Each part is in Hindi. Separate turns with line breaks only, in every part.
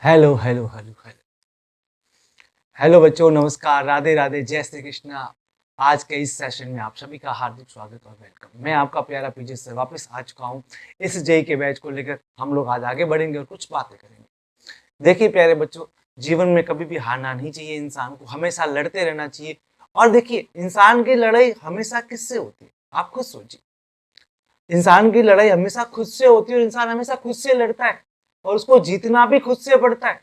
Hello hello hello hello hello बच्चों, नमस्कार, राधे राधे, जय श्री कृष्णा। आज के इस सेशन में आप सभी का हार्दिक स्वागत और वेलकम। मैं आपका प्यारा पीजे सर वापस आ चुका हूँ। इस जेई के बैच को लेकर हम लोग आज आगे बढ़ेंगे और कुछ बातें करेंगे। देखिए प्यारे बच्चों, जीवन में कभी भी हारना नहीं चाहिए, इंसान को हमेशा लड़ते रहना चाहिए। और देखिए, इंसान की लड़ाई हमेशा किससे होती है, आप खुद सोचिए। इंसान की लड़ाई हमेशा खुद से होती है और इंसान हमेशा खुद से लड़ता है और उसको जीतना भी खुद से पड़ता है।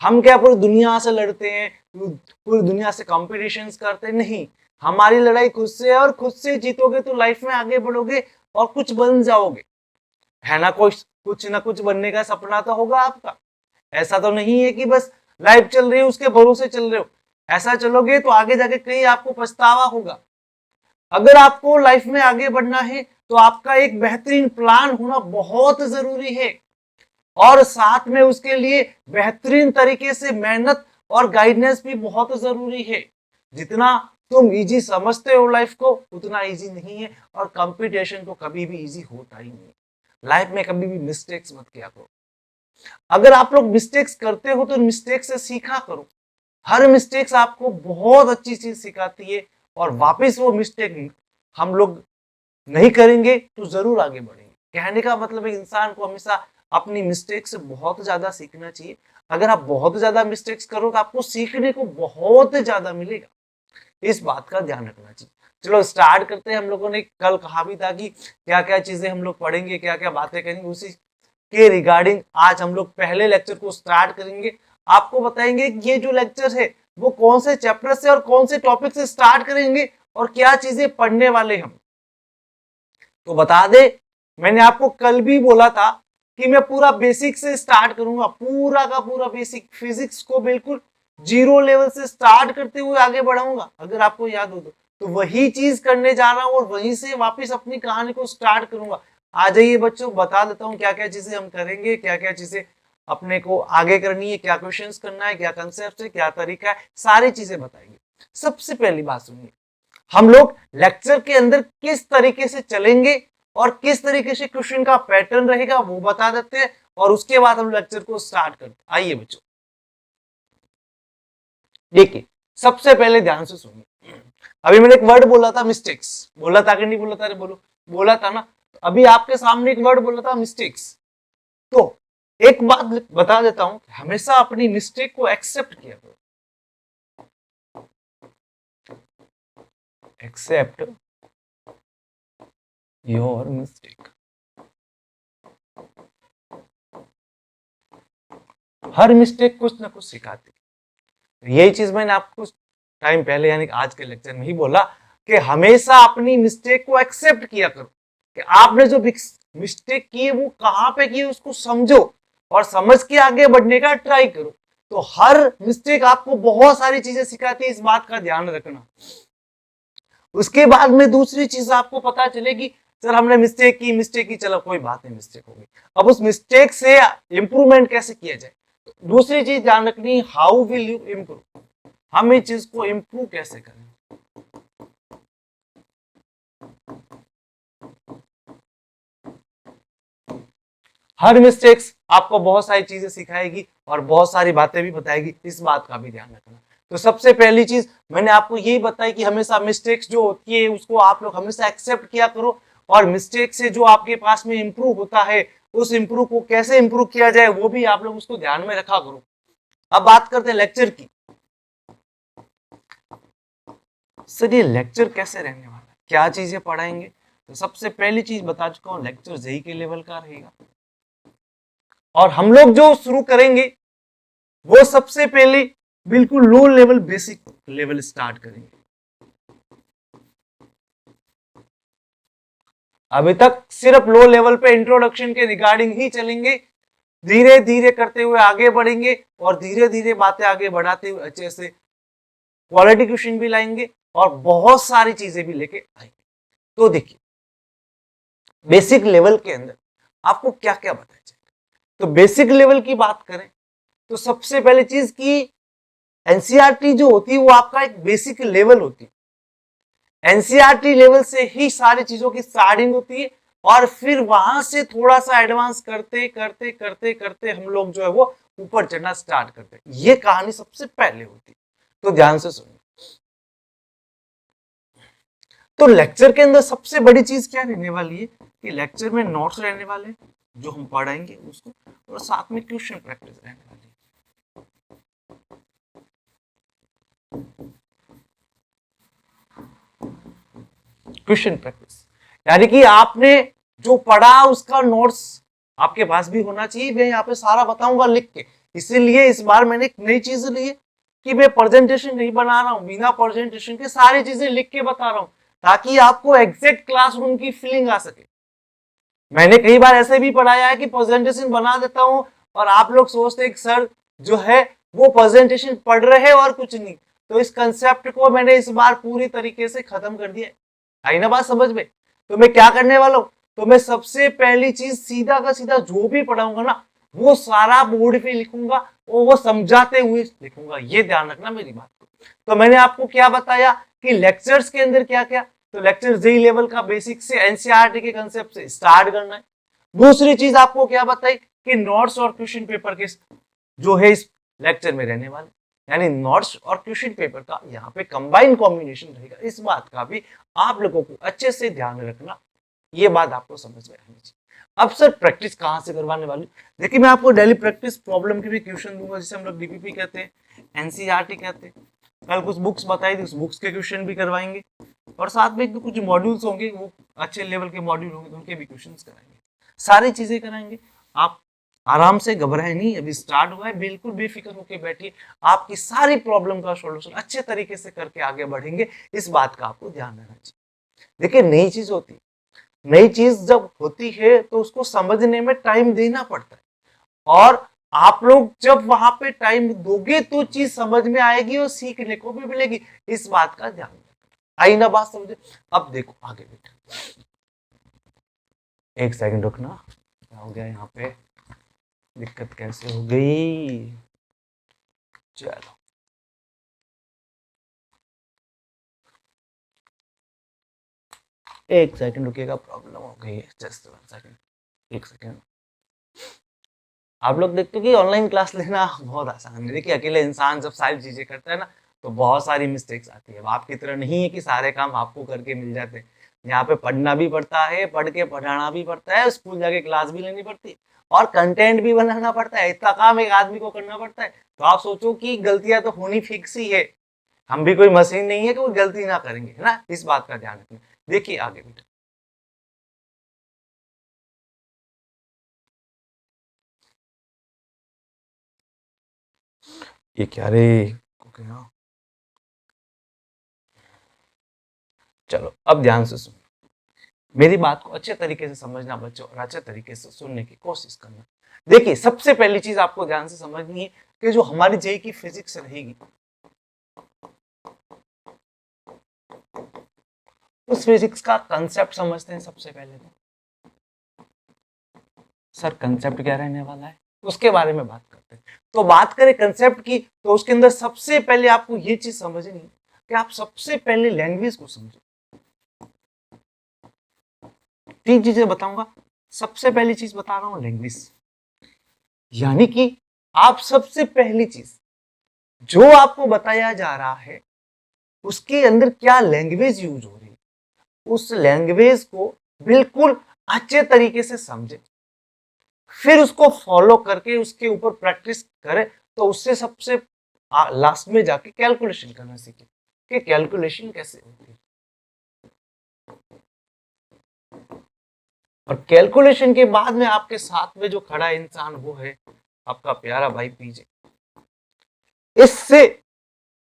हम क्या पूरी दुनिया से लड़ते हैं, पूरी दुनिया से कॉम्पिटिशन्स करते हैं? नहीं, हमारी लड़ाई खुद से है और खुद से जीतोगे तो लाइफ में आगे बढ़ोगे और कुछ बन जाओगे, है ना? कुछ ना कुछ बनने का सपना तो होगा आपका। ऐसा तो नहीं है कि बस लाइफ चल रही है उसके भरोसे चल रहे हो। ऐसा चलोगे तो आगे जाके कहीं आपको पछतावा होगा। अगर आपको लाइफ में आगे बढ़ना है तो आपका एक बेहतरीन प्लान होना बहुत जरूरी है और साथ में उसके लिए बेहतरीन तरीके से मेहनत और गाइडेंस भी बहुत जरूरी है। जितना तुम इजी समझते हो लाइफ को, उतना इजी नहीं है और कंपटीशन तो कभी भी इजी होता ही नहीं। लाइफ में कभी भी मिस्टेक्स मत किया करो। अगर आप लोग मिस्टेक्स करते हो तो मिस्टेक से सीखा करो। हर मिस्टेक्स आपको बहुत अच्छी चीज सिखाती है और वापस वो मिस्टेक हम लोग नहीं करेंगे तो जरूर आगे बढ़ेंगे। कहने का मतलब है, इंसान को हमेशा अपनी मिस्टेक से बहुत ज्यादा सीखना चाहिए। अगर आप बहुत ज्यादा मिस्टेक्स करो तो आपको सीखने को बहुत ज्यादा मिलेगा। इस बात का ध्यान रखना चाहिए। चलो स्टार्ट करते हैं। हम लोगों ने कल कहा भी था कि क्या क्या चीजें हम लोग पढ़ेंगे, क्या क्या बातें करेंगे, उसी के रिगार्डिंग आज हम लोग पहले लेक्चर को स्टार्ट करेंगे। आपको बताएंगे कि ये जो लेक्चर है वो कौन से चैप्टर से और कौन से टॉपिक से स्टार्ट करेंगे और क्या चीजें पढ़ने वाले हम। तो बता दे, मैंने आपको कल भी बोला था कि मैं पूरा बेसिक से स्टार्ट करूंगा, पूरा का पूरा बेसिक फिजिक्स को बिल्कुल जीरो लेवल से स्टार्ट करते हुए आगे बढ़ाऊंगा। अगर आपको याद हो तो वही चीज करने जा रहा हूं और वहीं से वापस अपनी कहानी को स्टार्ट करूंगा। आ जाइए बच्चों, बता देता हूँ क्या क्या चीजें हम करेंगे, क्या क्या चीजें अपने को आगे करनी है, क्या क्वेश्चंस करना है, क्या कंसेप्ट है, क्या तरीका है, सारी चीजें बताएंगे। सबसे पहली बात सुनिए, हम लोग लेक्चर के अंदर किस तरीके से चलेंगे और किस तरीके से क्वेश्चन का पैटर्न रहेगा वो बता देते हैं और उसके बाद हम लेक्चर को स्टार्ट करते हैं। आइए बच्चों, देखिए सबसे पहले ध्यान से सुनिए। अभी मैंने एक वर्ड बोला था मिस्टेक्स, बोला था कि नहीं बोला था? अरे बोलो, बोला था ना। अभी आपके सामने एक वर्ड बोला था मिस्टेक्स। तो एक बात बता देता हूं, हमेशा अपनी मिस्टेक को एक्सेप्ट किया करो। Accept your mistake. हर मिस्टेक कुछ ना कुछ सिखाती है। यही चीज मैंने आपको टाइम पहले यानी आज के लेक्चर में ही बोला कि हमेशा अपनी मिस्टेक को एक्सेप्ट किया करो कि आपने जो मिस्टेक की है वो कहां पे की है उसको समझो और समझ के आगे बढ़ने का ट्राई करो। तो हर मिस्टेक आपको बहुत सारी चीजें सिखाती है, इस बात का ध्यान रखना। उसके बाद में दूसरी चीज आपको पता चलेगी, सर हमने मिस्टेक की, चलो कोई बात नहीं, मिस्टेक हो गई। अब उस मिस्टेक से इंप्रूवमेंट कैसे किया जाए? दूसरी चीज ध्यान रखनी, हाउ विल यू इंप्रूव। हम इस चीज को इंप्रूव कैसे करें? हर मिस्टेक्स आपको बहुत सारी चीजें सिखाएगी और बहुत सारी बातें भी बताएगी, इस बात का भी ध्यान रखना। तो सबसे पहली चीज मैंने आपको यही बताई कि हमेशा मिस्टेक्स जो होती है उसको आप लोग हमेशा एक्सेप्ट किया करो और मिस्टेक से जो आपके पास में इंप्रूव होता है उस इंप्रूव को कैसे इंप्रूव किया जाए वो भी आप लोग उसको ध्यान में रखा करो। अब बात करते हैं लेक्चर की। सर ये लेक्चर कैसे रहने वाला है, क्या चीजें पढ़ाएंगे? तो सबसे पहली चीज बता चुका हूं, लेक्चर जेई के लेवल का रहेगा और हम लोग जो शुरू करेंगे वो सबसे पहले बिल्कुल low level basic level start करेंगे। अभी तक सिर्फ लो लेवल पे इंट्रोडक्शन के रिगार्डिंग ही चलेंगे, धीरे धीरे करते हुए आगे बढ़ेंगे और धीरे धीरे बातें आगे बढ़ाते हुए अच्छे से क्वालिटी क्वेश्चन भी लाएंगे और बहुत सारी चीजें भी लेके आएंगे। तो देखिए बेसिक लेवल के अंदर आपको क्या क्या बताया जाए। तो बेसिक लेवल की बात करें तो सबसे पहले चीज की एनसीईआरटी जो होती है वो आपका एक बेसिक लेवल होती है। एनसीईआरटी लेवल से ही सारी चीजों की स्टार्टिंग होती है और फिर वहां से थोड़ा सा एडवांस करते करते करते करते हम लोग जो है वो ऊपर चढ़ना स्टार्ट करते हैं। ये कहानी सबसे पहले होती है, तो ध्यान से सुनिए। तो लेक्चर के अंदर सबसे बड़ी चीज क्या रहने वाली है कि लेक्चर में नोट्स रहने वाले हैं जो हम पढ़ाएंगे उसको, और साथ में क्वेश्चन प्रैक्टिस रहने वाली है। क्वेश्चन प्रैक्टिस यानी कि आपने जो पढ़ा उसका नोट्स आपके पास भी होना चाहिए। मैं यहाँ पे सारा बताऊंगा लिख के, इसीलिए इस बार मैंने एक नई चीज ली है कि मैं प्रेजेंटेशन नहीं बना रहा हूँ, बिना प्रेजेंटेशन के सारी चीजें लिख के बता रहा हूँ ताकि आपको एग्जैक्ट क्लासरूम की फीलिंग आ सके। मैंने कई बार ऐसे भी पढ़ाया है कि प्रेजेंटेशन बना देता हूँ और आप लोग सोचते हैं कि सर जो है वो प्रेजेंटेशन पढ़ रहे हैं और कुछ नहीं। तो इस कंसेप्ट को मैंने इस बार पूरी तरीके से खत्म कर दिया। आई ना बात समझ में? तो मैं क्या करने वाला हूँ, तो मैं सबसे पहली चीज सीधा का सीधा जो भी पढ़ाऊंगा ना वो सारा बोर्ड पे लिखूंगा और वो समझाते हुए लिखूंगा। ये ध्यान रखना मेरी बात को। तो मैंने आपको क्या बताया कि लेक्चर्स के अंदर क्या क्या, तो लेक्चर जेई लेवल का बेसिक से एनसीईआरटी के कंसेप्ट से स्टार्ट करना है। दूसरी चीज आपको क्या बताई कि नोट्स और क्वेश्चन पेपर के जो है इस लेक्चर में रहने वाले, यानी नोट्स और क्वेश्चन पेपर का यहाँ पे कंबाइन कॉम्बिनेशन रहेगा। इस बात का भी आप लोगों को अच्छे से ध्यान रखना, ये बात आपको समझ में आनी चाहिए। अब सर प्रैक्टिस कहाँ से करवाने वाली, देखिए मैं आपको डेली प्रैक्टिस प्रॉब्लम के भी क्वेश्चन दूंगा, जिसे हम लोग डीपीपी कहते हैं, एनसीईआरटी कहते हैं। कल कुछ बुक्स बताई थी, उस बुक्स के क्वेश्चन भी करवाएंगे और साथ में कुछ मॉड्यूल्स होंगे, वो अच्छे लेवल के मॉड्यूल होंगे तो उनके भी क्वेश्चन कराएंगे, सारी चीजें कराएंगे। आप आराम से घबराए नहीं, अभी स्टार्ट हुआ है, बिल्कुल बेफिक्र होकर बैठिए। आपकी सारी प्रॉब्लम का सॉल्यूशन अच्छे तरीके से करके आगे बढ़ेंगे, इस बात का आपको ध्यान रखना चाहिए। देखिए नई चीज होती है, नई चीज जब होती है तो उसको समझने में टाइम देना पड़ता है, और आप लोग जब वहां पे टाइम दोगे तो चीज समझ में आएगी और सीखने को भी मिलेगी। इस बात का ध्यान रखना। आई ना बात समझे? अब देखो आगे बेटा, एक सेकंड रुकना, क्या हो गया यहाँ पे, दिक्कत कैसे हो गई? चलो एक सेकंड रुकिएगा, प्रॉब्लम हो गई है, जस्ट वन सेकंड, एक सेकंड। आप लोग देखते हो कि ऑनलाइन क्लास लेना बहुत आसान है। देखिए अकेले इंसान जब सारी चीजें करता है ना तो बहुत सारी मिस्टेक्स आती है। आपकी तरह नहीं है कि सारे काम आपको करके मिल जाते हैं, यहाँ पे पढ़ना भी पड़ता है, पढ़ के पढ़ाना भी पड़ता है, स्कूल जाके क्लास भी लेनी पड़ती है और कंटेंट भी बनाना पड़ता है। इतना काम एक आदमी को करना पड़ता है, तो आप सोचो कि गलतियां तो होनी फिक्स ही है। हम भी कोई मशीन नहीं है कि वो गलती ना करेंगे, है ना? इस बात का ध्यान रखना। देखिए आगे बेटा, ये क्या रे, चलो अब ध्यान से सुनो, मेरी बात को अच्छे तरीके से समझना बच्चों, और अच्छे तरीके से सुनने की कोशिश करना। देखिए सबसे पहली चीज आपको ध्यान से समझनी है कि जो हमारी जेई की फिजिक्स रहेगी, उस फिजिक्स का कंसेप्ट समझते हैं सबसे पहले। तो सर कंसेप्ट क्या रहने वाला है, उसके बारे में बात करते हैं। तो बात करें कंसेप्ट की, तो उसके अंदर सबसे पहले आपको ये चीज समझनी है कि आप सबसे पहले लैंग्वेज को समझो। तीन चीजें बताऊंगा, सबसे पहली चीज बता रहा हूं लैंग्वेज, यानी कि आप सबसे पहली चीज जो आपको बताया जा रहा है उसके अंदर क्या लैंग्वेज यूज हो रही है, उस लैंग्वेज को बिल्कुल अच्छे तरीके से समझे, फिर उसको फॉलो करके उसके ऊपर प्रैक्टिस करें, तो उससे सबसे लास्ट में जाके कैलकुलेशन करना सीखे कि कैलकुलेशन कैसे होती है। और कैलकुलेशन के बाद में आपके साथ में जो खड़ा इंसान वो है आपका प्यारा भाई पीजे। इससे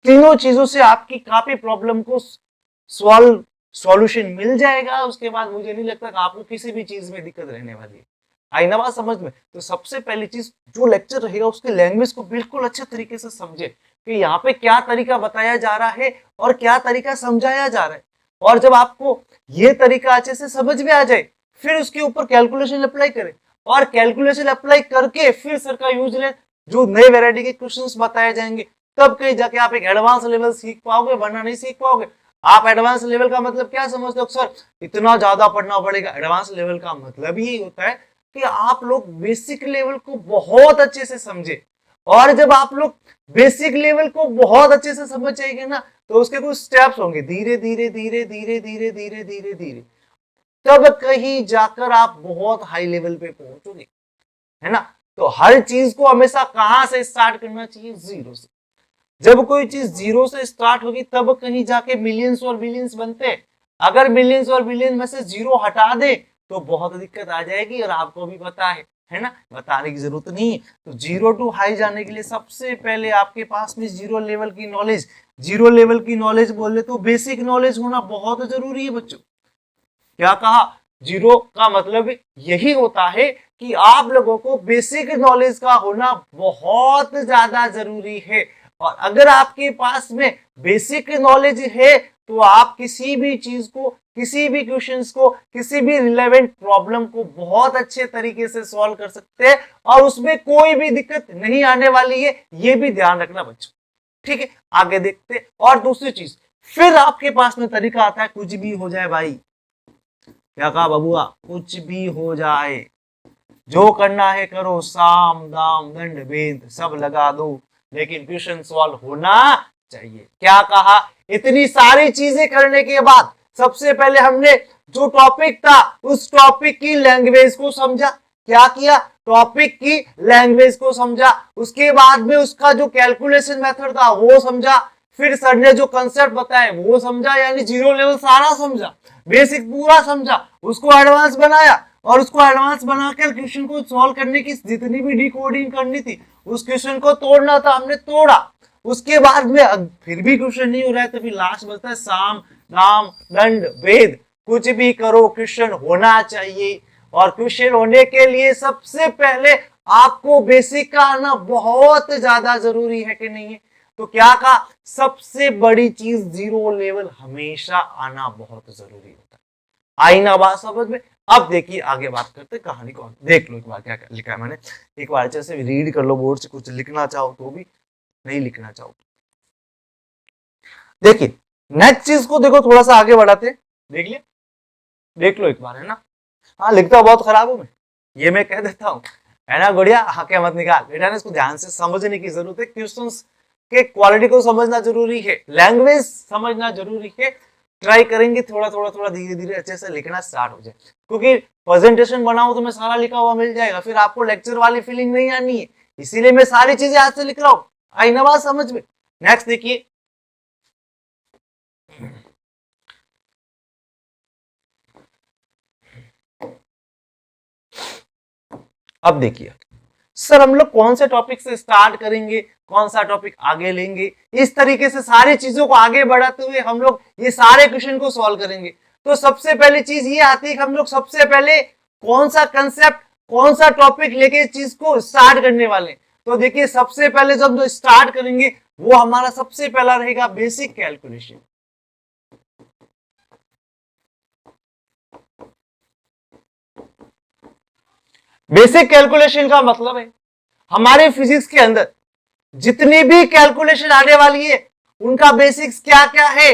तीनों चीजों से आपकी काफी प्रॉब्लम को सॉल्यूशन मिल जाएगा। उसके बाद मुझे नहीं लगता कि आपको किसी भी चीज में दिक्कत रहने वाली है। आई ना बात समझ में? तो सबसे पहली चीज जो लेक्चर रहेगा उसके लैंग्वेज को बिल्कुल अच्छे तरीके से समझे कि यहाँ पे क्या तरीका बताया जा रहा है और क्या तरीका समझाया जा रहा है। और जब आपको ये तरीका अच्छे से समझ में आ जाए फिर उसके ऊपर कैलकुलेशन अप्लाई करें, और कैलकुलेशन अप्लाई करके फिर सर का यूज लें, जो नए वैरायटी के क्वेश्चंस बताए जाएंगे, तब कहीं जाके आप एक एडवांस लेवल सीख पाओगे, वरना नहीं सीख पाओगे। आप एडवांस लेवल का मतलब क्या समझते हो सर, इतना ज्यादा पढ़ना पड़ेगा? एडवांस लेवल का मतलब ही होता है कि आप लोग बेसिक लेवल को बहुत अच्छे से समझे, और जब आप लोग बेसिक लेवल को बहुत अच्छे से समझ जाएंगे ना, तो उसके कुछ स्टेप्स होंगे, धीरे धीरे धीरे धीरे धीरे धीरे धीरे धीरे, तब कहीं जाकर आप बहुत हाई लेवल पे पहुंचोगे, है ना। तो हर चीज को हमेशा कहां से स्टार्ट करना चाहिए? जीरो से। जब कोई चीज जीरो से स्टार्ट होगी तब कहीं जाके मिलियंस और बिलियंस बनते हैं। अगर मिलियंस और बिलियंस में से जीरो हटा दे तो बहुत दिक्कत आ जाएगी, और आपको भी पता है ना, बताने की जरूरत नहीं है। तो जीरो टू हाई जाने के लिए सबसे पहले आपके पास में जीरो लेवल की नॉलेज, जीरो लेवल की नॉलेज बोले तो बेसिक नॉलेज होना बहुत जरूरी है बच्चों। क्या कहा? जीरो का मतलब यही होता है कि आप लोगों को बेसिक नॉलेज का होना बहुत ज्यादा जरूरी है। और अगर आपके पास में बेसिक नॉलेज है तो आप किसी भी चीज को, किसी भी क्वेश्चंस को, किसी भी रिलेवेंट प्रॉब्लम को बहुत अच्छे तरीके से सॉल्व कर सकते हैं, और उसमें कोई भी दिक्कत नहीं आने वाली है, ये भी ध्यान रखना बच्चों। ठीक है, आगे देखते। और दूसरी चीज, फिर आपके पास में तरीका आता है, कुछ भी हो जाए भाई। क्या कहा बबुआ? कुछ भी हो जाए, जो करना है करो, साम दाम दंड भेद सब लगा दो, लेकिन क्वेश्चन सॉल्व होना चाहिए। क्या कहा? इतनी सारी चीजें करने के बाद सबसे पहले हमने जो टॉपिक था उस टॉपिक की लैंग्वेज को समझा। क्या किया? टॉपिक की लैंग्वेज को समझा। उसके बाद में उसका जो कैलकुलेशन मेथड था वो समझा। फिर सर ने जो कंसेप्ट बताए वो समझा, यानी जीरो लेवल सारा समझा, बेसिक पूरा समझा, उसको एडवांस बनाया, और उसको एडवांस बनाकर क्वेश्चन को सॉल्व करने की जितनी भी डिकोडिंग करनी थी, उस क्वेश्चन को तोड़ना था, हमने तोड़ा। उसके बाद में फिर भी क्वेश्चन नहीं हो रहा है तो फिर लास्ट बचता है साम दाम दंड भेद, कुछ भी करो क्वेश्चन होना चाहिए। और क्वेश्चन होने के लिए सबसे पहले आपको बेसिक का आना बहुत ज्यादा जरूरी है कि नहीं है? तो क्या कहा? सबसे बड़ी चीज जीरो लेवल हमेशा आना बहुत जरूरी होता है। आई ना बात समझ में? अब देखिए आगे बात करते कहानी को, देख लो एक बार क्या लिखा है मैंने, एक बार अच्छे से रीड कर लो, बोर्ड से कुछ लिखना चाहो तो भी, नहीं लिखना चाहो। देखिए नेक्स्ट चीज को देखो, थोड़ा सा आगे बढ़ाते, देख लिया, देख लो एक बार, है ना। हाँ लिखता बहुत खराब हूं मैं, ये मैं कह देता हूँ, है ना गुड़िया, हाके मत निकाल बेटा ने, इसको ध्यान से समझने की जरूरत है। क्वेश्चंस के क्वालिटी को समझना जरूरी है, लैंग्वेज समझना जरूरी है। ट्राई करेंगे थोड़ा थोड़ा थोड़ा धीरे धीरे अच्छे से लिखना स्टार्ट हो जाए, क्योंकि प्रेजेंटेशन बनाओ तो मैं सारा लिखा हुआ मिल जाएगा, फिर आपको लेक्चर वाली फीलिंग नहीं आनी है, इसीलिए मैं सारी चीजें आज से लिख रहा हूँ। आई ना बात समझ में? नेक्स्ट देखिए, अब देखिए सर हम लोग कौन से टॉपिक से स्टार्ट करेंगे, कौन सा टॉपिक आगे लेंगे, इस तरीके से सारी चीजों को आगे बढ़ाते हुए हम लोग ये सारे क्वेश्चन को सॉल्व करेंगे। तो सबसे पहली चीज ये आती है कि हम लोग सबसे पहले कौन सा कंसेप्ट, कौन सा टॉपिक लेके इस चीज को स्टार्ट करने वाले। तो देखिए सबसे पहले जब जो स्टार्ट करेंगे वो हमारा सबसे पहला रहेगा बेसिक कैलकुलेशन। बेसिक कैलकुलेशन का मतलब है हमारे फिजिक्स के अंदर जितनी भी कैलकुलेशन आने वाली है उनका बेसिक्स क्या क्या है,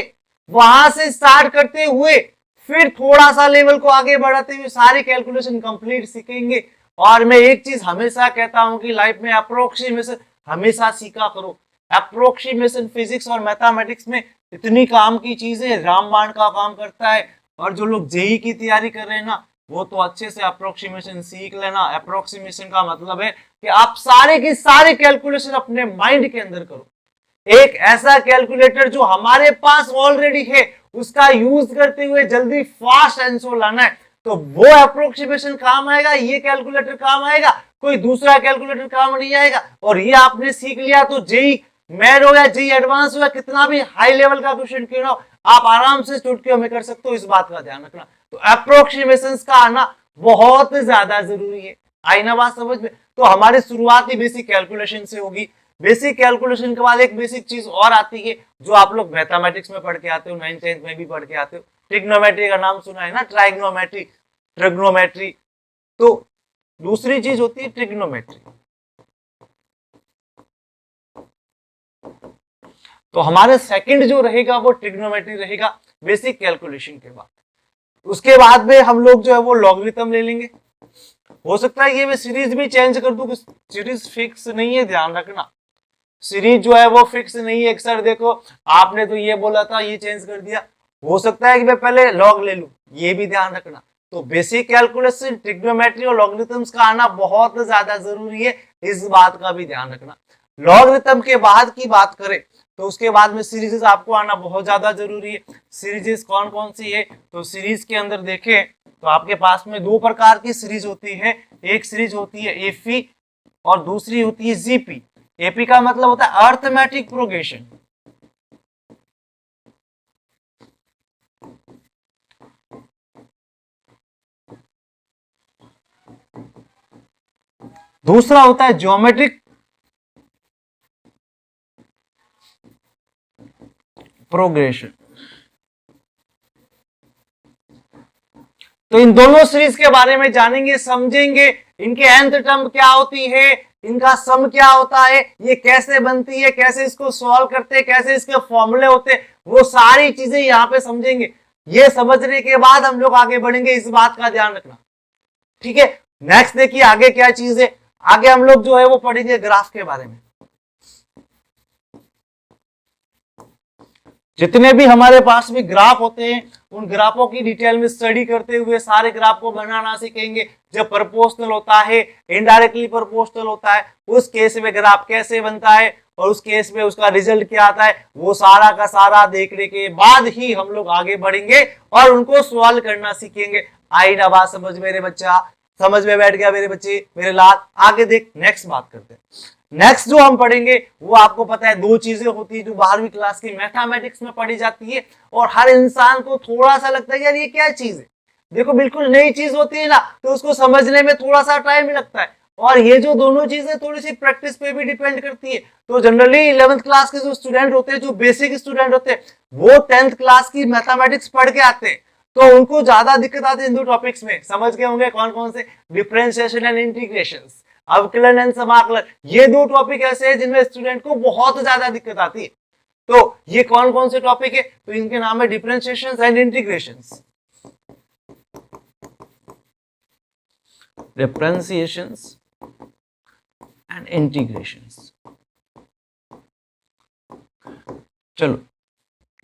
वहां से स्टार्ट करते हुए फिर थोड़ा सा लेवल को आगे बढ़ाते हुए सारी कैलकुलेशन कंप्लीट सीखेंगे। और मैं एक चीज हमेशा कहता हूं कि लाइफ में अप्रोक्सीमेशन हमेशा सीखा करो। अप्रोक्सीमेशन फिजिक्स और मैथमेटिक्स में इतनी काम की चीजें रामबाण का काम करता है। और जो लोग जेई की तैयारी कर रहे हैं ना, वो तो अच्छे से अप्रोक्सीमेशन सीख लेना। अप्रोक्सीमेशन का मतलब है कि आप सारे की सारी कैलकुलेशन अपने माइंड के अंदर करो। एक ऐसा कैलकुलेटर जो हमारे पास ऑलरेडी है उसका यूज करते हुए जल्दी फास्ट आंसर लाना है, तो वो अप्रोक्सीमेशन काम आएगा, ये कैलकुलेटर काम आएगा, कोई दूसरा कैलकुलेटर काम नहीं आएगा। और ये आपने सीख लिया तो जेई मेन हो या जेई एडवांस हो या कितना भी हाई लेवल का क्वेश्चन क्यों ना हो, आप आराम से चुटकियों में कर सकते हो। इस बात का ध्यान रखना। तो अप्रोक्सीमेशन का आना बहुत ज्यादा जरूरी है। आई ना बात समझ में? तो हमारी शुरुआत ही बेसिक कैलकुलेशन से होगी। बेसिक कैलकुलेशन के बाद एक बेसिक चीज और आती है जो आप लोग मैथमेटिक्स में पढ़ के आते हो, 9th 10th में भी पढ़ के आते हो, ट्रिग्नोमेट्री का नाम सुना है ना, ट्राइग्नोमेट्री, ट्रिग्नोमेट्री। तो दूसरी चीज होती है ट्रिग्नोमेट्री। तो हमारे सेकंड जो रहेगा वो ट्रिग्नोमेट्री रहेगा बेसिक कैलकुलेशन के बाद। उसके बाद में हम लोग जो है वो लॉगरिथम ले लेंगे। हो सकता है ये मैं सीरीज भी चेंज कर दूं, सीरीज फिक्स नहीं है, ध्यान रखना सीरीज जो है वो फिक्स नहीं है। सर देखो आपने तो ये बोला था, ये चेंज कर दिया, हो सकता है कि मैं पहले लॉग ले लूं, ये भी ध्यान रखना। तो बेसिक कैलकुलेशन, ट्रिग्नोमेट्री और लॉगरिथम्स का आना बहुत ज्यादा जरूरी है, इस बात का भी ध्यान रखना। लॉगरिथम के बाद की बात करें तो उसके बाद में सीरीज आपको आना बहुत ज्यादा जरूरी है। सीरीज कौन कौन सी है, तो सीरीज के अंदर देखें तो आपके पास में दो प्रकार की सीरीज होती है। एक सीरीज होती है एफी और दूसरी होती है जीपी। एपी का मतलब होता है अर्थमेटिक प्रोग्रेशन, दूसरा होता है ज्योमेट्रिक प्रोग्रेशन। तो इन दोनों सीरीज के बारे में जानेंगे, समझेंगे, इनके nth टर्म क्या होती है, इनका सम क्या होता है, ये कैसे बनती है, कैसे इसको सॉल्व करते हैं, कैसे इसके फॉर्मूले होते हैं, वो सारी चीजें यहाँ पे समझेंगे। ये समझने के बाद हम लोग आगे बढ़ेंगे, इस बात का ध्यान रखना, ठीक है। नेक्स्ट देखिए आगे क्या चीज है। आगे हम लोग जो है वो पढ़ेंगे ग्राफ के बारे में। जितने भी हमारे पास में ग्राफ होते हैं उन ग्राफों की डिटेल में स्टडी करते हुए सारे ग्राफ को बनाना सीखेंगे। जब प्रोपोर्शनल होता है, इनडायरेक्टली प्रोपोर्शनल होता है, उस केस में ग्राफ कैसे बनता है और उस केस में उसका रिजल्ट क्या आता है, वो सारा का सारा देखने के बाद ही हम लोग आगे बढ़ेंगे और उनको सॉल्व करना सीखेंगे। आई ना बात समझ मेरे बच्चा, समझ में बैठ गया मेरे बच्चे, मेरे लाल। आगे देख, नेक्स्ट बात करते हैं। नेक्स्ट जो हम पढ़ेंगे वो आपको पता है दो चीजें होती है जो 12वीं क्लास की मैथमेटिक्स में पढ़ी जाती है और हर इंसान को थोड़ा सा लगता है यार ये क्या चीज है। देखो बिल्कुल नई चीज होती है ना, तो उसको समझने में थोड़ा सा टाइम लगता है। और ये जो दोनों चीजें थोड़ी सी प्रैक्टिस पे भी डिपेंड करती है। तो जनरली 11th क्लास के जो स्टूडेंट होते हैं, जो बेसिक स्टूडेंट होते हैं, वो 10th क्लास की मैथमेटिक्स पढ़ के आते हैं, तो उनको ज्यादा दिक्कत आती है इन दो टॉपिक्स में। समझ गए होंगे कौन कौन से, डिफरेंशिएशन एंड इंटीग्रेशन, अवकलन एंड समाकलन। ये दो टॉपिक ऐसे हैं जिनमें स्टूडेंट को बहुत ज्यादा दिक्कत आती है। तो ये कौन कौन से टॉपिक है, तो इनके नाम है differentiation and integration. Differentiations and integrations. चलो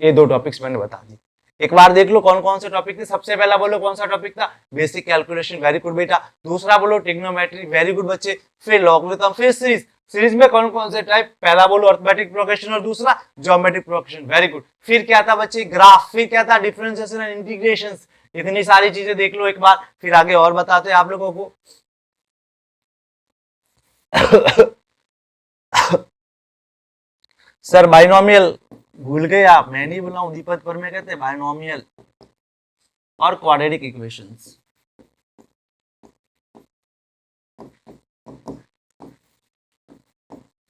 ये दो टॉपिक्स मैंने बता दी, एक बार देख लो कौन कौन से टॉपिक थे। सबसे पहला बोलो कौन सा टॉपिक था, बेसिक कैलकुलेशन, वेरी गुड बेटा। दूसरा बोलो ट्रिग्नोमेट्री, वेरी गुड बच्चे। फिर लॉगरिथम, फिर सीरीज। सीरीज में कौन कौन से टाइप, पहला बोलो अर्थमेटिक प्रोग्रेशन और दूसरा ज्योमेट्रिक प्रोग्रेशन, वेरी गुड। फिर क्या था बच्चे, ग्राफ। फिर क्या था, डिफरेंशिएशन एंड इंटीग्रेशन। इतनी सारी चीजें देख लो एक बार, फिर आगे और बताते हैं आप लोगों को। सर बाइनोमियल भूल गए आप, मैं नहीं बोला हूं, दीपक पर में कहते हैं बाइनोमियल और क्वाड्रेटिक इक्वेशंस।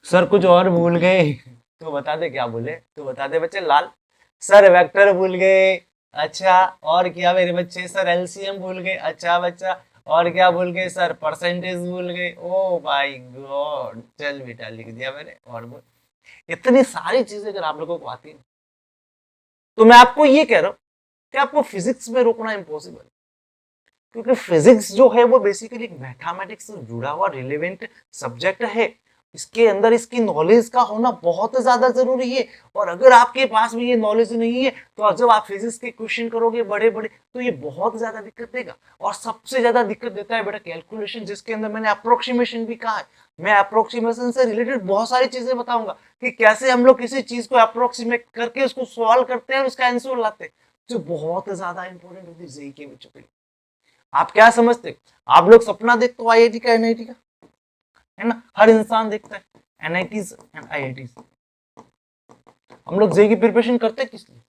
सर कुछ और भूल गए तो बता दे, क्या बोले तो बता दे बच्चे लाल। सर वेक्टर भूल गए, अच्छा और क्या मेरे बच्चे, सर एलसीएम भूल गए, अच्छा बच्चा और क्या भूल गए, सर परसेंटेज भूल गए। ओ माय गॉड, चल बेटा लिख दिया मैंने, और बोल। इतनी सारी चीजें अगर आप लोगों को आती है तो मैं आपको ये कह रहा हूं कि आपको फिजिक्स में रोकना इम्पॉसिबल, क्योंकि फिजिक्स जो है वो बेसिकली मैथमेटिक्स से जुड़ा हुआ रिलेवेंट सब्जेक्ट है। इसके अंदर इसकी नॉलेज का होना बहुत ज्यादा जरूरी है। और अगर आपके पास में ये नॉलेज नहीं है तो जब आप फिजिक्स के क्वेश्चन करोगे बड़े बड़े, तो ये बहुत ज्यादा दिक्कत देगा। और सबसे ज्यादा दिक्कत देता है बेटा कैलकुलेशन, जिसके अंदर मैंने अप्रोक्सीमेशन भी कहा है। मैं अप्रोक्सीमेशन से रिलेटेड बहुत सारी चीजें बताऊंगा कि कैसे हम लोग किसी चीज को अप्रोक्सीमेट करके उसको सॉल्व करते हैं और उसका आंसर लाते हैं, जो बहुत ज्यादा इंपॉर्टेंट होती है जेईई के बच्चों के लिए। आप क्या समझते, आप लोग सपना देखते हो आईआईटी का, एनआईटी का, है ना, हर इंसान देखता है एनआईटीज एंड आईआईटीज। हम लोग जेईई की प्रिपरेशन करते हैं किस लिए,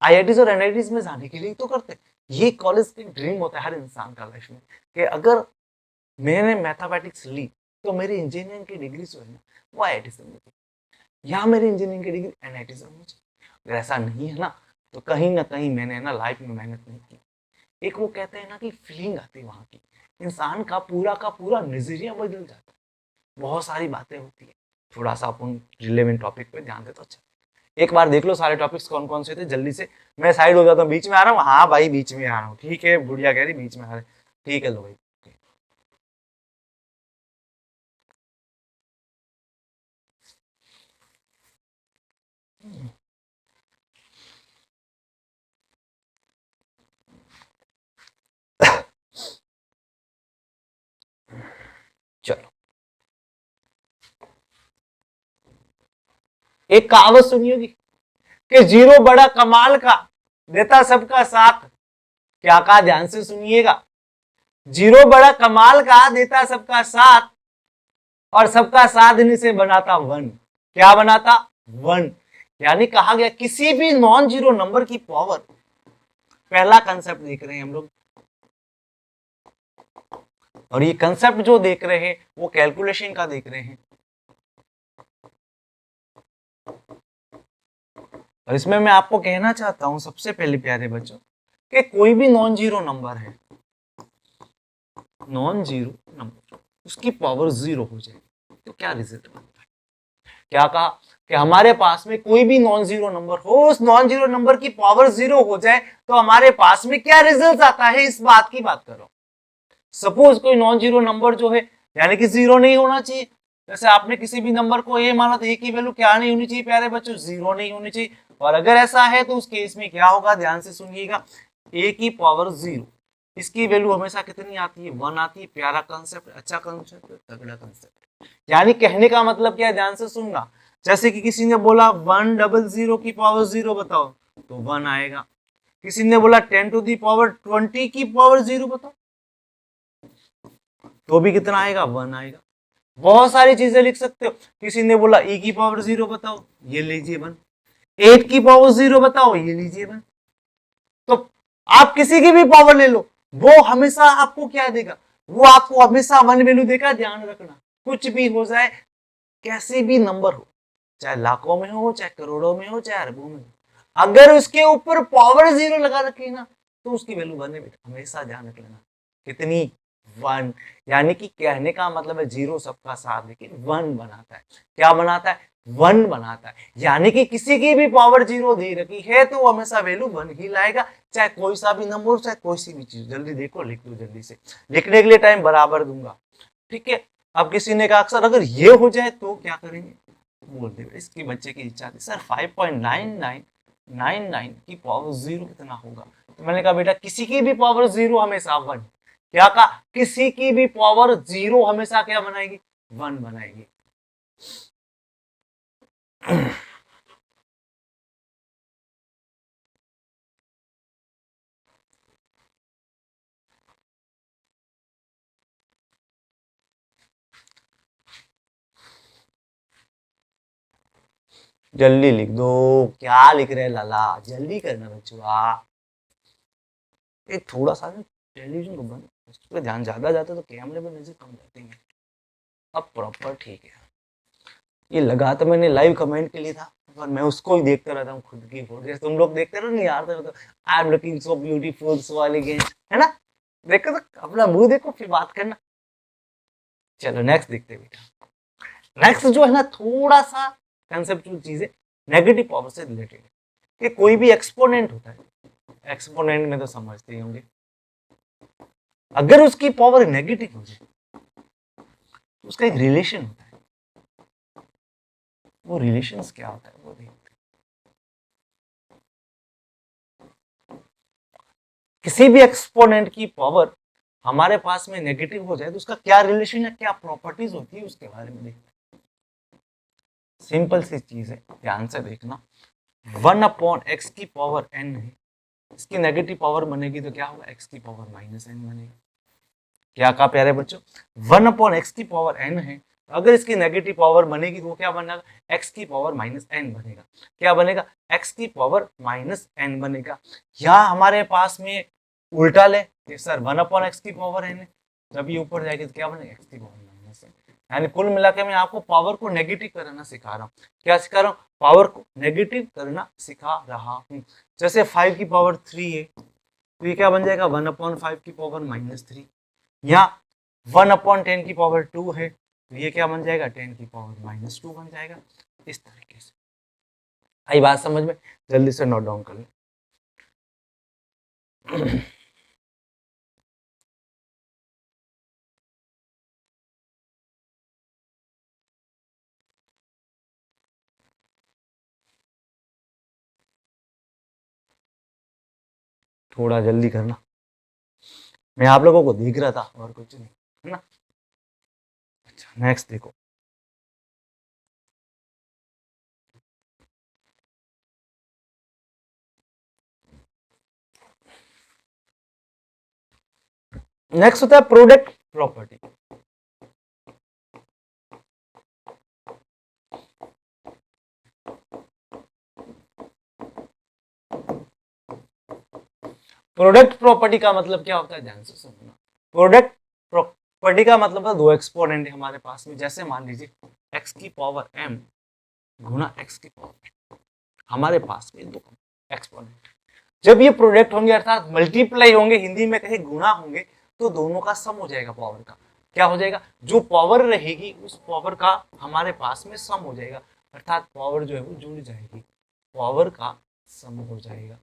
आईआईटीज और एनआईटीज में जाने के लिए तो करते हैं। ये कॉलेज की ड्रीम होता है हर इंसान का लाइफ में कि अगर मैंने मैथमेटिक्स ली तो मेरी इंजीनियरिंग की डिग्री जो है ना वो आईआईटी से मिली, या मेरी इंजीनियरिंग की डिग्री एनआईटी से मिली। अगर ऐसा नहीं है ना तो कहीं ना कहीं मैंने ना लाइफ में मेहनत नहीं की। एक वो कहते हैं ना कि फीलिंग आती है वहां की, इंसान का पूरा नजरिया बदल जाता है, बहुत सारी बातें होती है। थोड़ा सा अपन रिलेवेंट टॉपिक पे ध्यान देते, अच्छा एक बार देख लो सारे टॉपिक्स कौन कौन से थे जल्दी से। मैं साइड हो जाता हूँ, बीच में आ रहा हूँ, हाँ भाई बीच में आ रहा हूँ, ठीक है, बुढ़िया कह रही बीच में आ रहा है, ठीक है लो भाई। चलो, एक कहावत सुनी होगी कि जीरो बड़ा कमाल का, देता सबका साथ। क्या कहा, ध्यान से सुनिएगा। जीरो बड़ा कमाल का, देता सबका साथ, और सबका साथ देने से बनाता वन। क्या बनाता, वन। यानी कहा गया किसी भी नॉन जीरो नंबर की पावर, पहला कंसेप्ट देख रहे हैं हम लोग, और ये कंसेप्ट जो देख रहे हैं वो कैलकुलेशन का देख रहे हैं। और इसमें मैं आपको कहना चाहता हूं सबसे पहले प्यारे बच्चों कि कोई भी नॉन जीरो नंबर है, नॉन जीरो नंबर, उसकी पावर जीरो हो जाए तो क्या रिजल्ट बनता है। क्या कहा कि हमारे पास में कोई भी नॉन जीरो नंबर हो, उस नॉन जीरो नंबर की पावर जीरो हो जाए तो हमारे पास में क्या रिजल्ट आता है, इस बात की बात करो। सपोज कोई नॉन जीरो नंबर जो है, यानी कि जीरो नहीं होना चाहिए। जैसे आपने किसी भी नंबर को ए माना तो ए की वैल्यू क्या नहीं होनी चाहिए प्यारे बच्चों, जीरो नहीं होनी चाहिए। और अगर ऐसा है तो उस केस में क्या होगा, ध्यान से सुनिएगा, ए की पावर जीरो, इसकी वैल्यू हमेशा कितनी आती है, वन आती है। प्यारा कंसेप्ट, अच्छा कंसेप्ट, तगड़ा कंसेप्ट। यानी कहने का मतलब क्या है, ध्यान से सुनना। जैसे कि किसी ने बोला 100 की पावर जीरो बताओ तो वन आएगा। किसी ने बोला 10 to the power 20 की पावर जीरो बताओ तो भी कितना आएगा, वन आएगा। बहुत सारी चीजें लिख सकते हो। किसी ने बोला e की पावर जीरो बताओ, ये लीजिए वन। 8 की पावर जीरो बताओ, ये लीजिए वन। तो आप किसी की भी पावर ले लो, वो हमेशा आपको क्या देगा, वो आपको हमेशा वन वैल्यू देगा। ध्यान रखना, कुछ भी हो जाए, कैसे भी नंबर हो, चाहे लाखों में हो, चाहे करोड़ों में हो, चाहे अरबों में हो, अगर उसके ऊपर पावर जीरो लगा रखी ना तो उसकी वैल्यू वन है बेटा, हमेशा ध्यान रख लेना। कितनी, वन। यानी कि कहने का मतलब है जीरो सबका साथ लेकिन वन बनाता है। क्या बनाता है, वन बनाता है। यानी कि किसी की भी पावर जीरो दे रखी है तो वो हमेशा वैल्यू वन ही लाएगा, चाहे कोई सा भी नंबर, चाहे कोई सी भी चीज। जल्दी देखो, लिख दो जल्दी से, लिखने के लिए टाइम बराबर दूंगा, ठीक है। अब किसी ने कहा अक्सर अगर ये हो जाए तो क्या करेंगे, बोल दे इसकी बच्चे की इच्छा थी सर 5.9999 की पावर जीरो कितना होगा। तो मैंने कहा बेटा किसी की भी पावर जीरो हमेशा वन। क्या कहा, किसी की भी पावर जीरो हमेशा क्या बनाएगी, वन बनाएगी। जल्दी लिख दो, क्या लिख रहे लाला, जल्दी करना बच्चों। एक थोड़ा सा टेलीविजन को बंद, उस पर ध्यान ज्यादा जाता तो कैमरे में नजर कम जाती है। अब प्रॉपर ठीक है। ये लगा तो मैंने लाइव कमेंट के लिए था, पर मैं उसको ही देखता रहता हूँ खुद की फोटो। जैसे तुम लोग देखते रहो नहीं यार, तो I am looking so beautiful so elegant, है ना। देखो तो अपना मुंह देखो फिर बात करना। चलो नेक्स्ट देखते हैं बेटा। नेक्स्ट जो है ना, थोड़ा सा कंसेप्चुअल चीज है, नेगेटिव पावर से रिलेटेड है। कि कोई भी एक्सपोनेंट होता है, एक्सपोनेंट में तो समझते ही होंगे, अगर उसकी पावर नेगेटिव हो जाए तो उसका एक रिलेशन होता है। वो रिलेशन क्या होता है वो देखते हैं। किसी भी एक्सपोनेंट की पावर हमारे पास में नेगेटिव हो जाए तो उसका क्या रिलेशन है, क्या प्रॉपर्टीज होती है, उसके बारे में देखते हैं। सिंपल सी चीज है, ध्यान से देखना। 1/x की पावर n है, इसकी नेगेटिव पावर बनेगी तो क्या होगा, x की पावर -n बनेगी। क्या कहा प्यारे बच्चों, 1/x की पावर n है, अगर इसकी नेगेटिव पावर बनेगी तो क्या बनेगा, x की पावर -n बनेगा। क्या बनेगा, x की पावर -n बनेगा। या हमारे पास में उल्टा ले कि सर 1/x की पावर n है, जब ये ऊपर जाएगी तो क्या बनेगा, x की पावर -n। यानी कुल मिलाकर मैं आपको पावर को नेगेटिव करना सिखा रहा हूँ। क्या सिखा रहा हूँ, पावर को नेगेटिव करना सिखा रहा हूँ। जैसे 5 की पावर 3 है तो ये क्या बन जाएगा, 1/5 की पावर -3। या 1/10 की पावर 2 है तो ये क्या बन जाएगा, 10 की पावर -2 बन जाएगा। इस तरीके से आई बात समझ में? जल्दी से नोट डाउन कर लें। थोड़ा जल्दी करना, मैं आप लोगों को दिख रहा था और कुछ नहीं, है ना? अच्छा, नेक्स्ट देखो। नेक्स्ट होता है प्रोडक्ट प्रॉपर्टी। प्रोडक्ट प्रॉपर्टी का मतलब क्या होता है, ध्यान से सुनना। प्रोडक्ट प्रॉपर्टी का मतलब है दो एक्सपोनेंट है हमारे पास में, जैसे मान लीजिए x की पावर m गुना x की पावर, हमारे पास में दो एक्सपोनेंट, जब ये प्रोडक्ट होंगे अर्थात मल्टीप्लाई होंगे, हिंदी में कहे गुना होंगे, तो दोनों का सम हो जाएगा पावर का। क्या हो जाएगा, जो पावर रहेगी उस पावर का हमारे पास में सम हो जाएगा, अर्थात पावर जो है वो जुड़ जाएगी, पावर का सम हो जाएगा।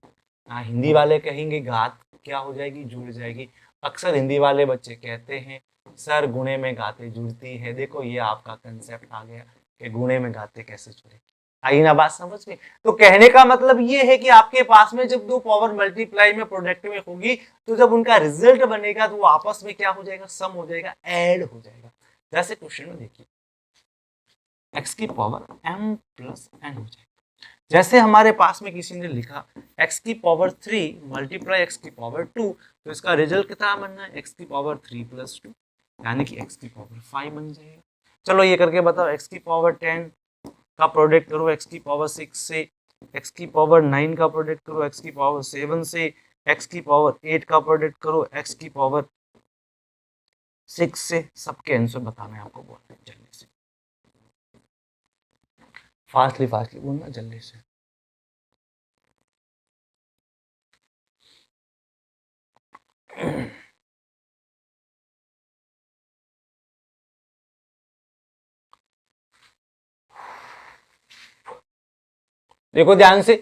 हाँ, हिंदी वाले कहेंगे घात क्या हो जाएगी, जुड़ जाएगी। अक्सर हिंदी वाले बच्चे कहते हैं सर गुणे में घाते जुड़ती है। देखो ये आपका कंसेप्ट आ गया कि गुणे में घाते कैसे जुड़े। आई ना बात समझ में? तो कहने का मतलब ये है कि आपके पास में जब दो पावर मल्टीप्लाई में प्रोडक्ट में होगी, तो जब उनका रिजल्ट बनेगा तो वो आपस में क्या हो जाएगा, सम हो जाएगा, ऐड हो जाएगा। जैसे क्वेश्चन में देखिए x की पावर m प्लस n हो जाएगा। जैसे हमारे पास में किसी ने लिखा x की पावर 3 मल्टीप्लाई x की पावर 2, तो इसका रिजल्ट कितना बनना है, x की पावर 3 प्लस 2, यानी कि x की पावर 5 बन जाएगा। चलो ये करके बताओ, x की पावर 10 का प्रोडक्ट करो x की पावर 6 से, x की पावर 9 का प्रोडक्ट करो x की पावर 7 से, x की पावर 8 का प्रोडक्ट करो x की पावर 6 से। सबके आंसर बताना है आपको, बोलना है जल्दी से, फास्टली बोलना जल्दी से। देखो ध्यान से,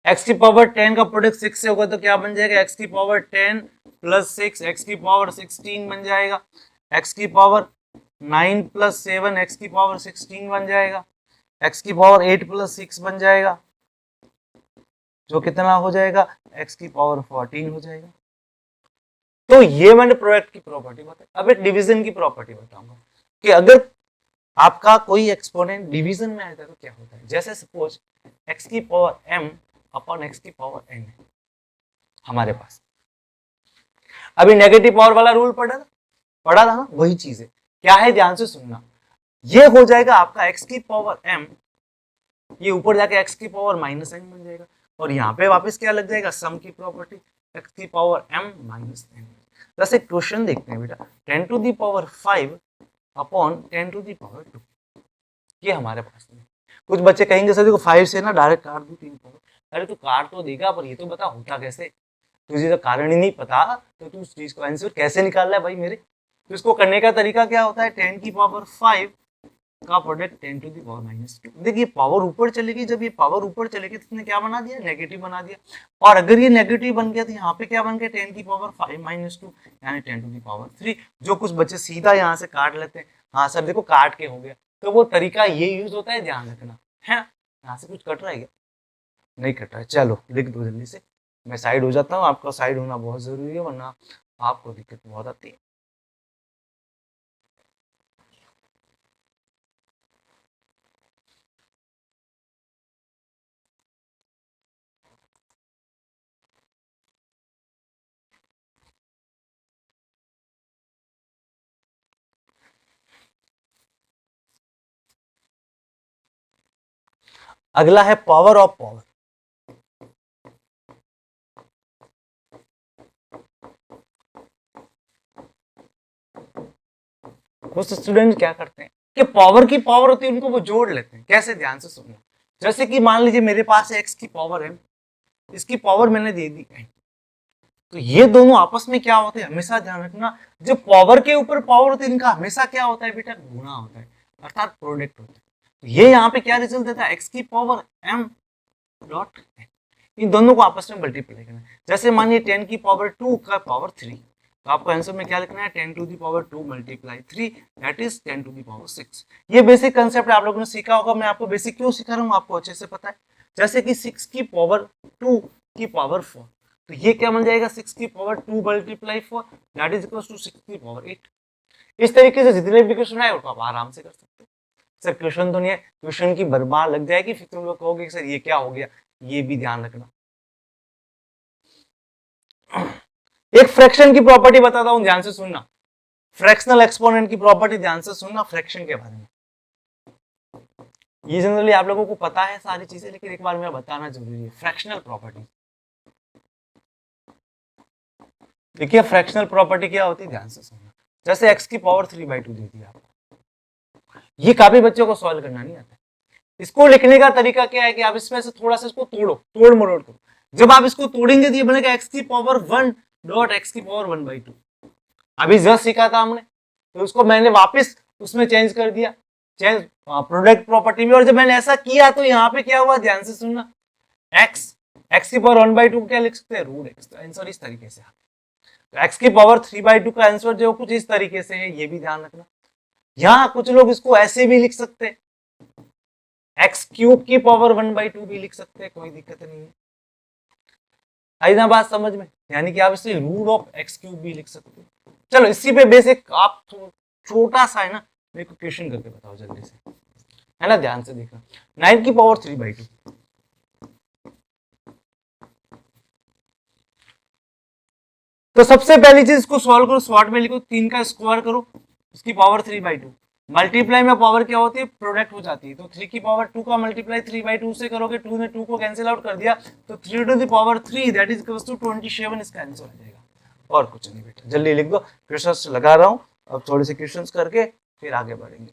x की पावर 10 का प्रोडक्ट 6 से होगा तो क्या बन जाएगा, x की पावर 10 प्लस 6, x की पावर 16 बन जाएगा। x की पावर 9 प्लस 7, x की पावर 16 बन जाएगा। x की पावर 8 प्लस 6 बन जाएगा, जो कितना हो जाएगा, x की पावर 14 हो जाएगा। तो ये मैंने प्रोडक्ट की प्रॉपर्टी बताई। अब एक डिवीजन की प्रॉपर्टी बताऊंगा कि अगर आपका कोई एक्सपोनेंट डिवीजन में आता है तो क्या होता है। जैसे सपोज x की पावर m अपॉन x की पावर n है हमारे पास। अभी नेगेटिव पावर वाला रूल पढ़ा था ना, वही चीज है। क्या है, ध्यान से सुनना। ये हो जाएगा आपका x की पावर m, ये ऊपर जाके x की पावर माइनस n बन जाएगा, और यहाँ पे वापस क्या लग जाएगा, सम की प्रॉपर्टी, x की पावर m माइनस n। जैसे क्वेश्चन देखते हैं बेटा, 10 to the power 5 upon 10 to the power 2, ये हमारे पास में। कुछ बच्चे कहेंगे सर देखो 5 से ना डायरेक्ट काट दूं 3 पावर। अरे तू काट तो देगा, पर ये तो बता होता कैसे। तुझे तो कारण ही नहीं पता तो तू उस चीज को आंसर कैसे निकाल रहा है भाई मेरे। तो इसको करने का तरीका क्या होता है, 10 की पावर 5 का product 10 to the power minus 2। देखिए पावर ऊपर चलेगी, जब ये पावर ऊपर चलेगी तो इसने क्या बना दिया, नेगेटिव बना दिया। और अगर ये नेगेटिव बन गया तो यहाँ पे क्या बन गया, 10 की पावर 5 माइनस 2, यानी 10 टू दी पावर 3। जो कुछ बच्चे सीधा यहाँ से काट लेते हैं, हाँ सर देखो काट के हो गया, तो वो तरीका ये यूज होता है, ध्यान रखना है। यहाँ से कुछ कट रहा है क्या, नहीं कट रहा है, चलो लिख दो जल्दी से, मैं साइड हो जाता हूँ। आपका साइड होना बहुत जरूरी है, वरना आपको दिक्कत बहुत आती है। अगला है पावर ऑफ पावर। कुछ स्टूडेंट क्या करते हैं कि पावर की पावर होती है उनको वो जोड़ लेते हैं। कैसे, ध्यान से सुनना। जैसे कि मान लीजिए मेरे पास एक्स की पावर है, इसकी पावर मैंने दे दी है, तो ये दोनों आपस में क्या होते हैं, हमेशा ध्यान रखना, जो पावर के ऊपर पावर होती है इनका हमेशा क्या होता है बेटा, गुणा होता है, अर्थात प्रोडक्ट होता है। तो ये यहाँ पे क्या रिजल्ट देता है, एक्स की पावर m डॉट इन दोनों को आपस में मल्टीप्लाई करना है। जैसे मानिए 10 की पावर 2 का पावर 3, तो आपको आंसर में क्या लिखना है 10 to the power 2 multiply 3 that is 10 to the power 6। ये बेसिक कंसेप्ट आप लोगों ने सीखा होगा। मैं आपको बेसिक क्यों सिखा रहा हूँ आपको अच्छे से पता है। जैसे कि 6 की पावर 2 की पावर 4, तो ये क्या बन जाएगा 6 की power 2 multiply 4 that is equal to 6 की पावर 8। इस तरीके से जितने भी क्वेश्चन आए उनको आप आराम से कर सकते हो। सर क्वेश्चन तो नहीं है, क्वेश्चन की बर्बाद लग जाएगी, फिर तुम लोग कहोगे सर ये क्या हो गया। ये भी ध्यान रखना। एक फ्रैक्शन की प्रॉपर्टी बताता हूं, ध्यान से सुनना। फ्रैक्शनल एक्सपोनेंट की प्रॉपर्टी ध्यान से सुनना फ्रैक्शन के बारे में। ये जनरली आप लोगों को पता है सारी चीजें, लेकिन एक बार मैं बताना जरूरी है। फ्रैक्शनल प्रॉपर्टी, देखिए फ्रैक्शनल प्रॉपर्टी क्या होती है, ध्यान से सुनना। जैसे x की पावर 3/2 दे दी आपको, ये काफी बच्चों को सॉल्व करना नहीं आता। इसको लिखने का तरीका क्या है कि आप इसमें से थोड़ा सा इसको तोड़ो, तोड़ मरोड़ करो। जब आप इसको तोड़ेंगे तो ये बनेगा x की पावर 1 डॉट x की पावर 1/2। अभी जस्ट सीखा था हमने, तो उसको मैंने वापस उसमें चेंज कर दिया, चेंज प्रोडक्ट प्रॉपर्टी में। और जब मैंने ऐसा किया तो यहाँ पे क्या हुआ, ध्यान से सुनना। x की पावर 1/2 क्या लिख सकते हैं, रूट x। तो आंसर इस तरीके से। तो x की पावर 3/2 का आंसर जो कुछ इस तरीके से है, ये भी ध्यान रखना। यहाँ कुछ लोग इसको ऐसे भी लिख सकते हैं, एक्स क्यूब की पावर 1/2 भी लिख सकते हैं, कोई दिक्कत नहीं है। आई ना बात समझ में, यानी कि आप इसे रूट ऑफ एक्स क्यूब भी लिख सकते हो। चलो इसी पे बेसिक आप छोटा सा है ना, मेरे को क्वेश्चन करके बताओ जल्दी से, है ना, ध्यान से देखना। 9 की पावर 3/2, तो सबसे पहली चीज इसको सॉल्व करो, शॉर्ट में लिखो 3 का स्क्वायर करो, उसकी पावर 3/2। मल्टीप्लाई में पावर क्या होती है, प्रोडक्ट हो जाती है। तो 3 की पावर 2 का मल्टीप्लाई 3/2 से करोगे, 2 ने 2 को कैंसिल आउट कर दिया, तो 3 to the power 3 that is equals to 27 इसका आंसर आ जाएगा। और कुछ नहीं बेटा, जल्दी लिख दो। क्वेश्चंस लगा रहा हूं, अब थोड़े से क्वेश्चंस करके फिर आगे बढ़ेंगे।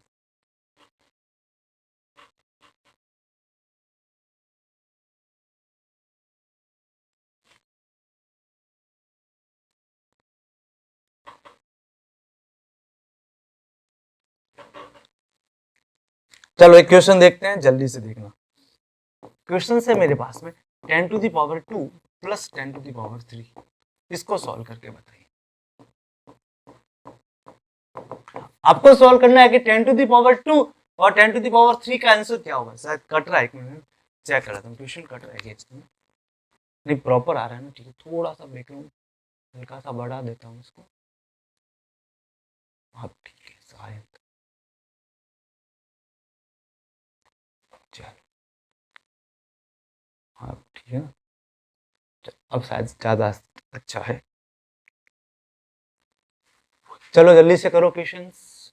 चलो एक क्वेश्चन देखते हैं, जल्दी से देखना। क्वेश्चन है मेरे पास में 10 to the power 2 plus 10 to the power 3, इसको सॉल्व करके बताइए। आपको सॉल्व करना है कि 10 टू द पावर 2 और 10 टू द पावर 3 का आंसर क्या होगा। शायद कट रहा है, एक मिनट चेक कर रहा था, क्वेश्चन कट रहा है इसमें, नहीं प्रॉपर आ रहा है ना, ठीक है। थोड़ा सा बैकग्राउंड हल्का सा बढ़ा देता हूँ इसको। हाँ ठीक है, शायद चल, हाँ ठीक है ना, अब शायद ज्यादा अच्छा है। चलो जल्दी से करो क्वेश्चंस।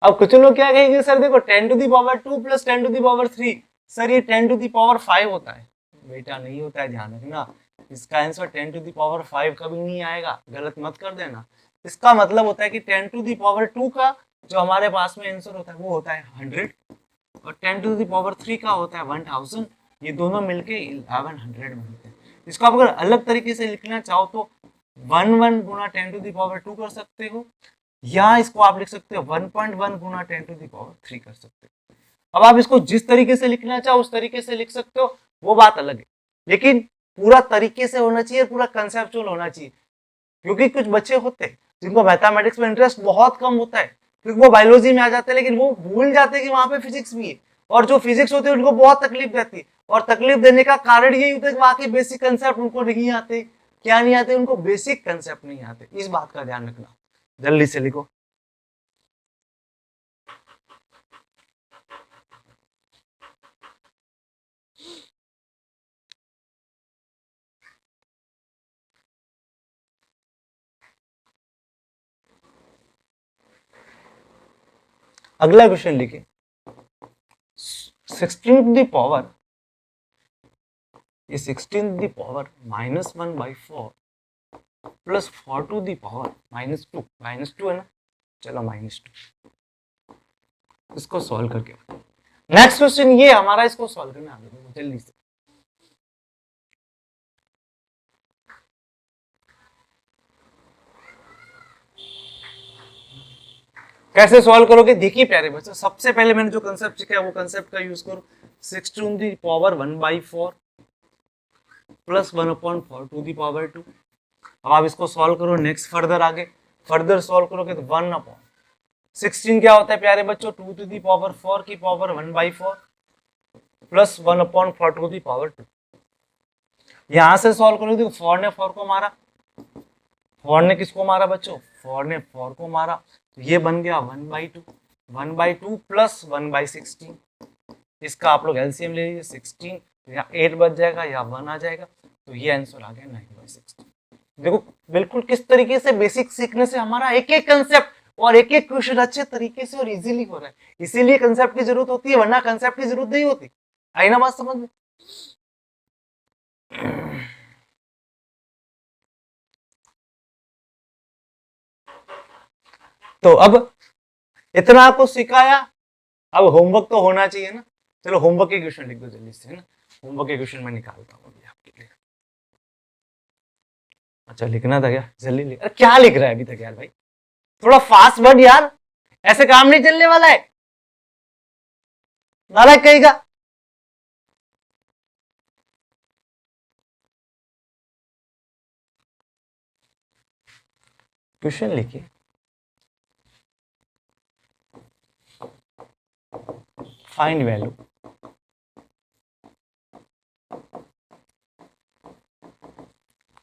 अब कुछ लोग क्या कहेंगे, सर देखो 10 to the power 2 plus 10 to the power 3, sir ये 10 टू दी पावर 5 होता है। बेटा नहीं होता है, ध्यान रखना। इसका आंसर 10 टू दी पावर 5 कभी नहीं आएगा, गलत मत कर देना। इसका मतलब होता है कि 10 टू दी पावर 2 का जो हमारे पास में आंसर होता है वो होता है 100, और 10 टू दी पावर 3 का होता है 1000। ये दोनों मिलके 1100 बनते हैं। इसको आप अगर अलग तरीके से लिखना चाहो तो 1 गुना 10 टू दी पावर 2 कर सकते हो, या इसको आप लिख सकते हो 1.1 गुना 10 टू दी पावर 3 कर सकते हो। अब आप इसको जिस तरीके से लिखना चाहो उस तरीके से लिख सकते हो, वो बात अलग है, लेकिन पूरा तरीके से होना चाहिए, पूरा कंसेप्चुअल होना चाहिए। क्योंकि कुछ बच्चे होते हैं जिनको मैथमेटिक्स में इंटरेस्ट बहुत कम होता है, क्योंकि वो बायोलॉजी में आ जाते हैं, लेकिन वो भूल जाते हैं कि वहां पे फिजिक्स भी है, और जो फिजिक्स होते हैं उनको बहुत तकलीफ देती है। और तकलीफ देने का कारण यही होता है कि वहां के बेसिक कंसेप्ट उनको नहीं आते। क्या नहीं आते, उनको बेसिक कंसेप्ट नहीं आते। इस बात का ध्यान रखना, जल्दी से लिखो। अगला क्वेश्चन लिखे 16 टू द पावर, ये 16 to the power -1/4 plus 4 to the power -2, -2 है ना, चलो -2, इसको सॉल्व करके नेक्स्ट क्वेश्चन ये हमारा, इसको सॉल्व करना है जल्दी से। कैसे सॉल्व करोगे, देखिए प्यारे बच्चों, सबसे पहले मैंने जो कंसेप्ट सीखा है वो कंसेप्ट का यूज करो। 6^4 प्लस 1/4 टू दी पावर 2। अब आप इसको सॉल्व करो, नेक्स्ट फर्दर सॉल्व करोगे तो 1/16 क्या होता है प्यारे बच्चों, 2^4 की power 1/4 plus 1/4 to the power 2। यहां से सॉल्व करोगे तो 4 ने 4 को मारा, 4 ने किसको मारा बच्चों, 4 ने 4 को मारा, तो ये बन गया 1/2 प्लस 1/16। इसका आप लोग एलसीएम ले लीजिए, 16 या 8 बच जाएगा या 1 आ जाएगा, तो ये आंसर आ गया 9/16। देखो बिल्कुल किस तरीके से बेसिक सीखने से हमारा एक एक कंसेप्ट और एक एक क्वेश्चन अच्छे तरीके से और इजीली हो रहा है। इसीलिए कंसेप्ट की जरूरत होती है, वरना कंसेप्ट की जरूरत नहीं होती। आई ना बात समझ में? तो अब इतना आपको सिखाया, अब होमवर्क तो होना चाहिए ना। चलो होमवर्क के क्वेश्चन लिख दो जल्दी से, है ना। होमवर्क के क्वेश्चन मैं निकालता हूँ अभी आपके लिए। अच्छा लिखना था क्या, जल्दी लिख। अरे क्या लिख रहा है अभी तक यार भाई, थोड़ा फास्ट बढ़ यार, ऐसे काम नहीं चलने वाला है, नालायक कहेगा। क्वेश्चन लिखिए। फाइंड वैल्यू,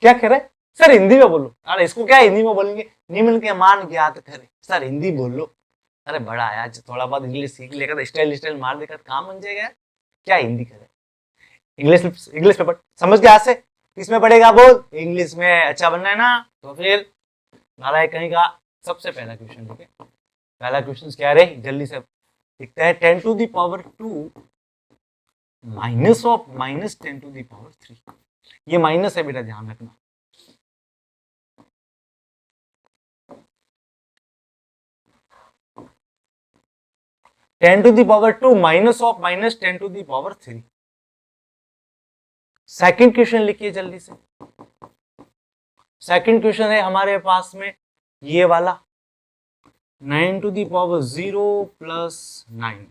क्या कह रहे हैं सर, हिंदी में बोलो। अरे इसको क्या हिंदी में बोलेंगे, निम्न के मान ज्ञात करें, सर हिंदी बोल लो। अरे बड़ा आया, थोड़ा बहुत इंग्लिश सीख लेगा तो स्टाइल मार देगा, काम बन जाएगा। क्या हिंदी करे, इंग्लिश पेपर समझ के, आज से किसमें पढ़ेगा बोल, इंग्लिश में अच्छा बनना है ना। तो फिर नालायक कहीं का। सबसे पहला क्वेश्चन ठीक है, पहला क्वेश्चन क्या रहे जल्दी से लिखता है, 10^2 माइनस ऑफ -10^3। ये माइनस है बेटा, ध्यान रखना। (10^2 माइनस ऑफ -10^3। सेकंड क्वेश्चन लिखिए जल्दी से। सेकंड क्वेश्चन है हमारे पास में ये वाला 9^0 प्लस 9।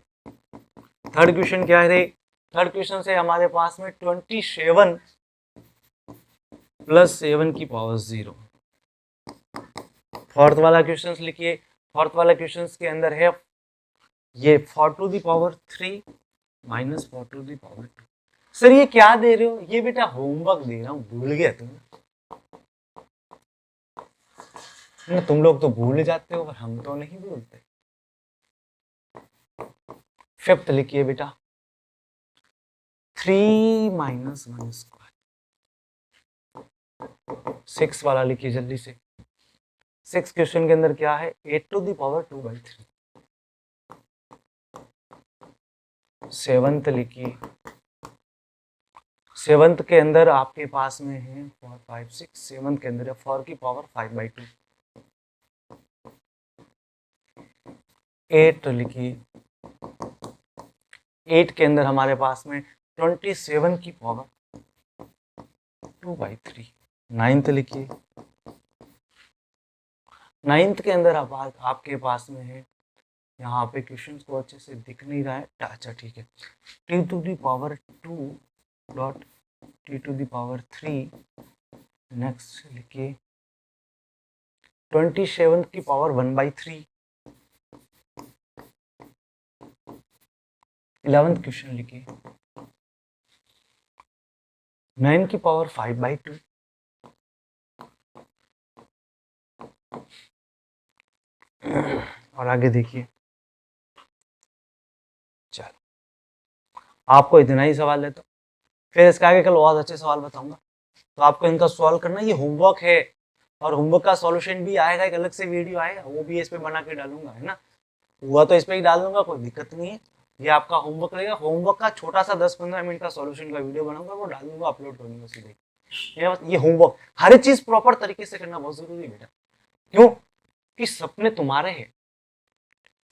थर्ड क्वेश्चन क्या है, थर्ड क्वेश्चन से हमारे पास में 27 प्लस 7 की पावर 0। फोर्थ वाला क्वेश्चन लिखिए, फोर्थ वाला क्वेश्चन के अंदर है ये 4^3 माइनस 4^2। सर ये क्या दे रहे हो, ये बेटा होमवर्क दे रहा हूं, भूल गया तुम लोग तो भूल जाते हो पर हम तो नहीं भूलते। फिफ्थ लिखिए बेटा 3 माइनस 1²। 6 वाला लिखिए जल्दी से। 6 क्वेश्चन के अंदर क्या है, 8^2/3। सेवंथ लिखिए, सेवंथ के अंदर आपके पास में है 4 5 6, सेवंथ के अंदर है 4 की पावर 5/2। 8 लिखिए, 8 के अंदर हमारे पास में 27 की पावर 2/3। नाइन्थ लिखिए, नाइन्थ के अंदर आपके पास में है, यहाँ पे क्वेश्चन को अच्छे से दिख नहीं रहा है, अच्छा ठीक है, t⁻2 डॉट t⁻3। नेक्स्ट लिखिए 27 की पावर 1/3। 11th क्वेश्चन लिखिए 9 की पावर 5/2। और आगे देखिए, चलो आपको इतना ही सवाल है, तो फिर इसके आगे कल और अच्छे सवाल बताऊंगा, तो आपको इनका सॉल्व करना, ये होमवर्क है। और होमवर्क का सॉल्यूशन भी आएगा, एक अलग से वीडियो आएगा, वो भी इस पे बना के डालूंगा, है ना। हुआ तो इस पे ही डाल दूंगा, कोई दिक्कत नहीं है। ये आपका होमवर्क रहेगा, होमवर्क का छोटा सा 10-15 मिनट का सॉल्यूशन का वीडियो बनाऊंगा, वो डाल दूंगा, अपलोड कर दूंगा सीधे। ये होमवर्क हर चीज प्रॉपर तरीके से करना बहुत जरूरी है बेटा। क्यों कि सपने तुम्हारे हैं,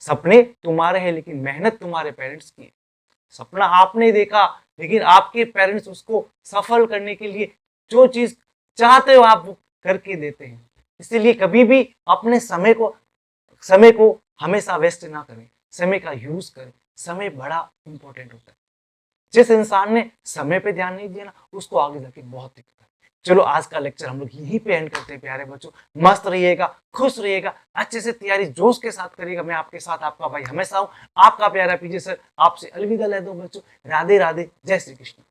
सपने तुम्हारे हैं, लेकिन मेहनत तुम्हारे पेरेंट्स की है। सपना आपने देखा, लेकिन आपके पेरेंट्स उसको सफल करने के लिए जो चीज चाहते हो आप वो करके देते हैं। इसीलिए कभी भी अपने समय को हमेशा वेस्ट ना करें, समय का यूज करें। समय बड़ा इंपॉर्टेंट होता है। जिस इंसान ने समय पे ध्यान नहीं दिया ना, उसको आगे जाके बहुत दिक्कत है। चलो आज का लेक्चर हम लोग यहीं पे एंड करते हैं प्यारे बच्चों। मस्त रहिएगा, खुश रहिएगा, अच्छे से तैयारी जोश के साथ करिएगा। मैं आपके साथ आपका भाई हमेशा हूँ, आपका प्यारा पीजे सर। आपसे अलविदा ले दो बच्चों। राधे राधे, जय श्री कृष्ण।